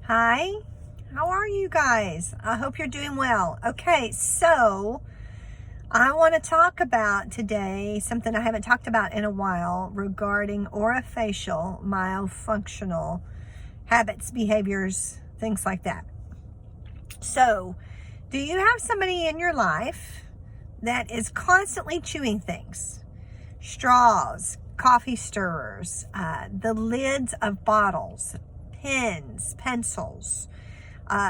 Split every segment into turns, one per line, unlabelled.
Hi, how are you guys? I hope you're doing well. Okay, so I want to talk about today something I haven't talked about in a while regarding orofacial myofunctional habits, behaviors, things like that. So, do you have somebody in your life that is constantly chewing things? Straws, coffee stirrers, the lids of bottles, pens, pencils,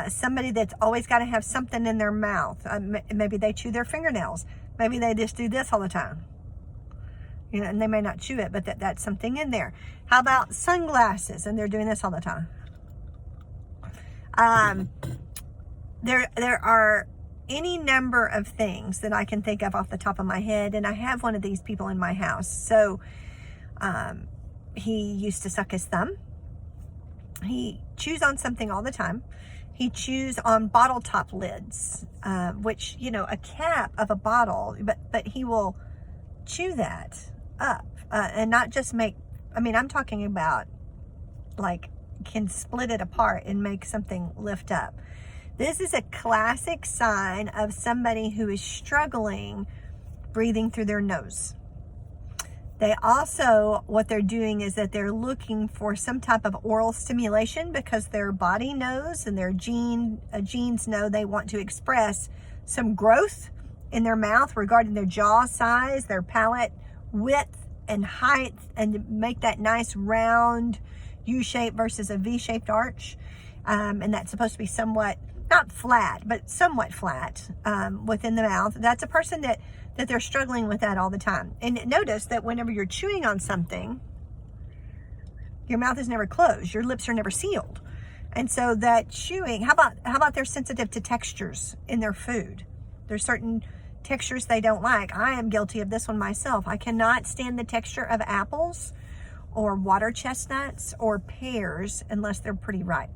somebody that's always got to have something in their mouth. Maybe they chew their fingernails. Maybe they just do this all the time. You know, and they may not chew it, but that's something in there. How about sunglasses? And they're doing this all the time. There are any number of things that I can think of off the top of my head, and I have one of these people in my house. So he used to suck his thumb. He chews on something all the time. He chews on bottle top lids, which, you know, a cap of a bottle, but he will chew that up and not just make, I'm talking about like can split it apart and make something lift up. This is a classic sign of somebody who is struggling breathing through their nose. They also, what they're doing is that they're looking for some type of oral stimulation because their body knows and their genes know they want to express some growth in their mouth regarding their jaw size, their palate width and height, and make that nice round U-shape versus a V-shaped arch. And that's supposed to be somewhat, not flat, but somewhat flat within the mouth. That's a person that they're struggling with that all the time. And notice that whenever you're chewing on something, your mouth is never closed. Your lips are never sealed. And so that chewing, how about they're sensitive to textures in their food? There's certain textures they don't like. I am guilty of this one myself. I cannot stand the texture of apples or water chestnuts or pears unless they're pretty ripe.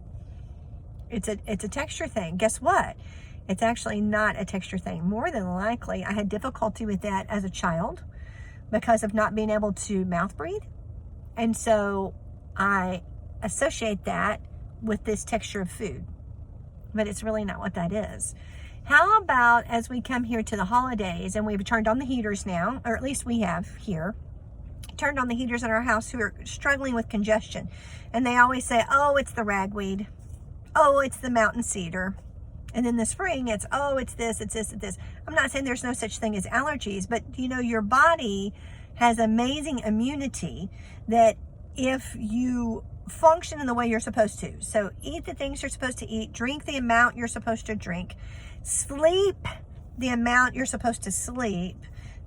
It's a texture thing. Guess what? It's actually not a texture thing. More than likely, I had difficulty with that as a child because of not being able to mouth breathe. And so I associate that with this texture of food, but it's really not what that is. How about as we come here to the holidays and we've turned on the heaters now, or at least we have here, turned on the heaters in our house who are struggling with congestion. And they always say, oh, it's the ragweed. Oh, it's the mountain cedar. And in the spring, it's, oh, it's this, it's this, it's this. I'm not saying there's no such thing as allergies, but you know, your body has amazing immunity that if you function in the way you're supposed to, so eat the things you're supposed to eat, drink the amount you're supposed to drink, sleep the amount you're supposed to sleep,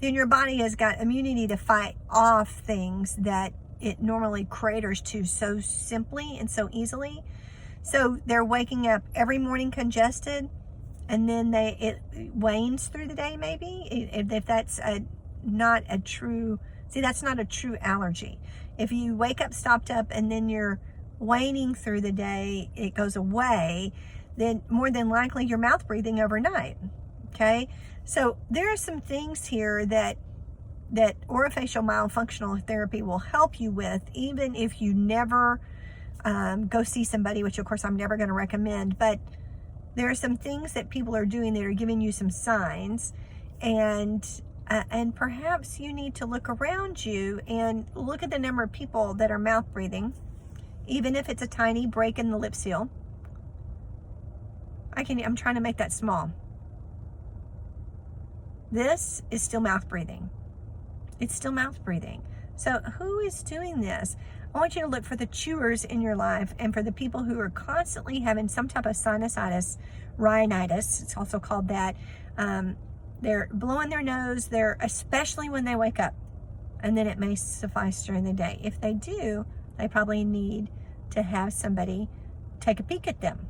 then your body has got immunity to fight off things that it normally craters to so simply and so easily. So they're waking up every morning congested, and then it wanes through the day maybe. If that's not a true allergy. If you wake up stopped up and then you're waning through the day, it goes away, then more than likely you're mouth breathing overnight. Okay, so there are some things here that orofacial myofunctional therapy will help you with, even if you never go see somebody, which of course I'm never going to recommend, but there are some things that people are doing that are giving you some signs, and perhaps you need to look around you and look at the number of people that are mouth breathing, even if it's a tiny break in the lip seal. I'm trying to make that small. This is still mouth breathing. It's still mouth breathing. So who is doing this? I want you to look for the chewers in your life and for the people who are constantly having some type of sinusitis, rhinitis, it's also called that. They're blowing their nose, especially when they wake up, and then it may suffice during the day. If they do, they probably need to have somebody take a peek at them.